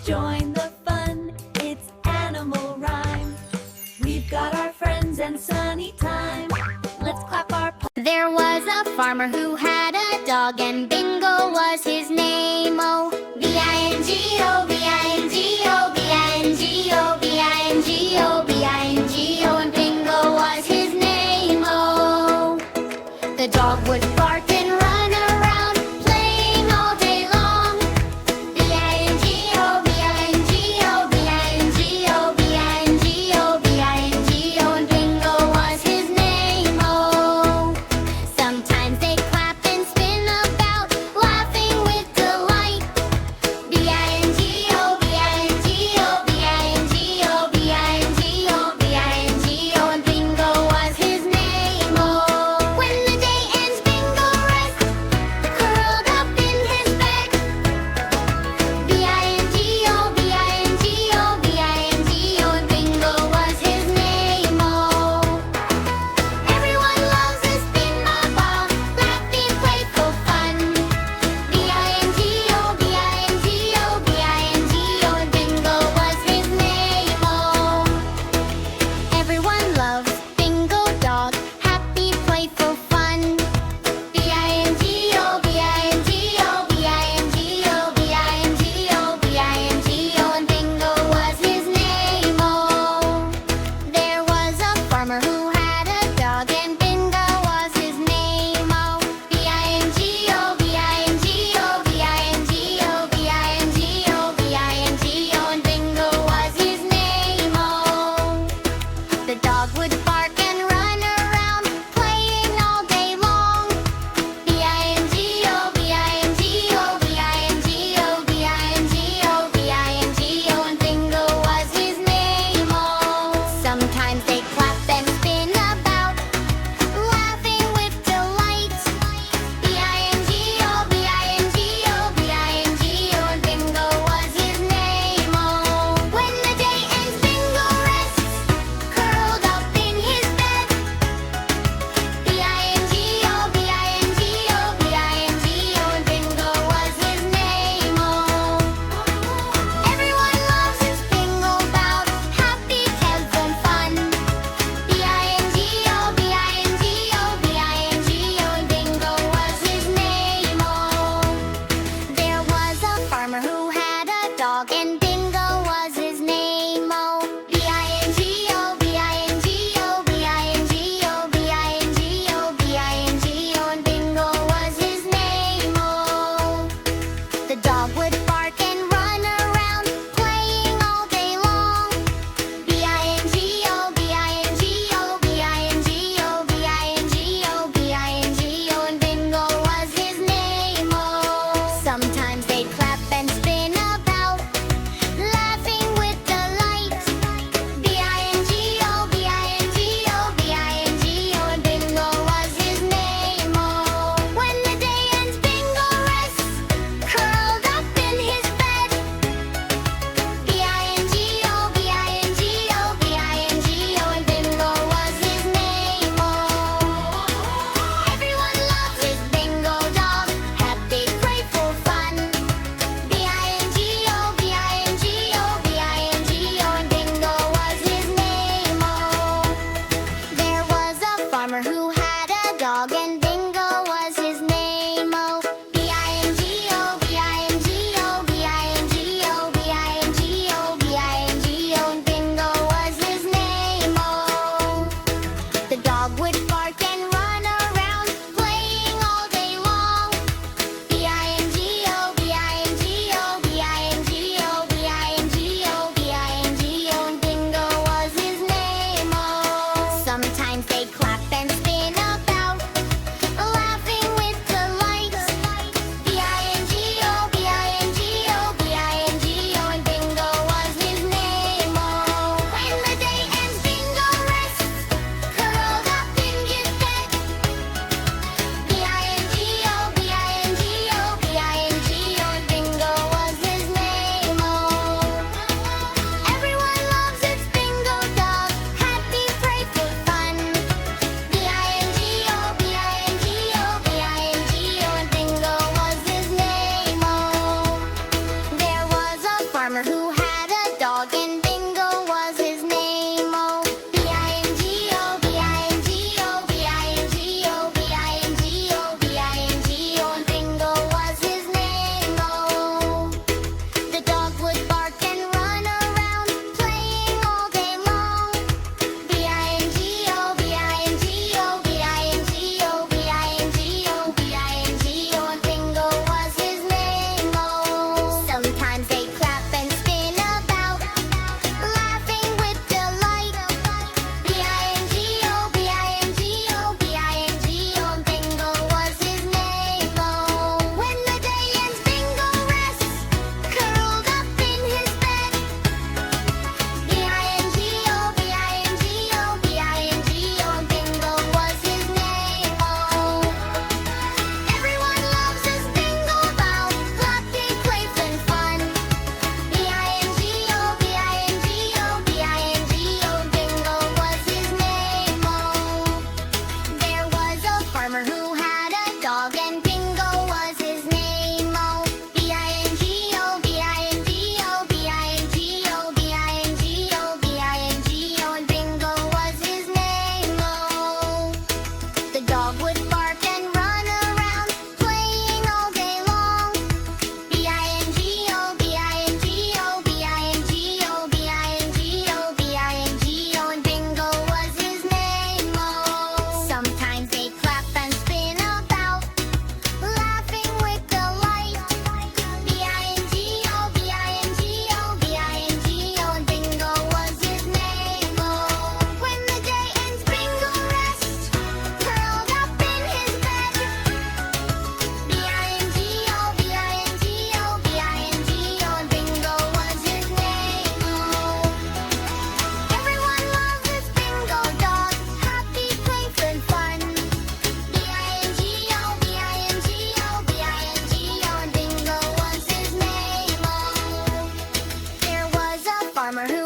Join the fun, it's animal rhyme. We've got our friends and sunny time. Let's clap our paws. There was a farmer who had a dog, and Bingo was his name. Oh, B-I-N-G-O, B-I-N-G-O, B-I-N-G-O, B-I-N-G-O, B-I-N-G-O, and Bingo was his name. Oh, the dog would bark and run around, playing all day long. B-I-N-G-O, B-I-N-G-O, B-I-N-G-O, B-I-N-G-O, B-I-N-G-O, and Bingo was his name. Oh, sometimes they clap and spin about, laughing with delight. B-I-N-G-O, who had a dog, and Bingo was his name. Oh, B-I-N-G-O, B-I-N-G-O, B-I-N-G-O, B-I-N-G-O, B-I-N-G-O, and Bingo was his name. Oh, the dog would bark and run around, playing all day long. B-I-N-G-O, B-I-N-G-O, B-I-N-G-O, B-I-N-G-O, B-I-N-G-O, and Bingo was his name. Oh, sometimes they clap and spin about, laughing with delight. B-I-N-G-O, B-I-N-G-O, B-I-N-G-O, and Bingo was his name. Oh, when the day ends, Bingo rests, curled up in his bed. B-I-N-G-O, B-I-N-G-O, B-I-N-G-O, and Bingo was his name. Oh, everyone loves this Bingo bound, happy, playful, and fun. B-I-N-G-O, B-I-N-G-O, B-I-N-G-O, Bingo was his name. Oh, there was a farmer who had a dog, and Bingo was his name. Oh, B-I-N-G-O, B-I-N-G-O, B-I-N-G-O, B-I-N-G-O, B-I-N-G-O, and Bingo was his name. Oh, the dog would bark and run around, playing all day long. B-I-N-G-O, B-I-N-G-O, B-I-N-G-O, B-I-N-G-O, B-I-N-G-O, and Bingo was his name. Oh, sometimes they clap and spin about, laughing with delight. B-I-N-G-O, B-I-N-G-O, B-I-N-G-O, and Bingo was his name. Oh, when the day ends, Bingo rests, curled up in his bed. B-I-N-G-O, B-I-N-G-O, B-I-N-G-O, and Bingo was his name. Oh, everyone loves this Bingo dog, happy, playful, and fun. B-I-N-G-O, B-I-N-G-O, B-I-N-G-O, and Bingo was his name. Oh, there was a farmer who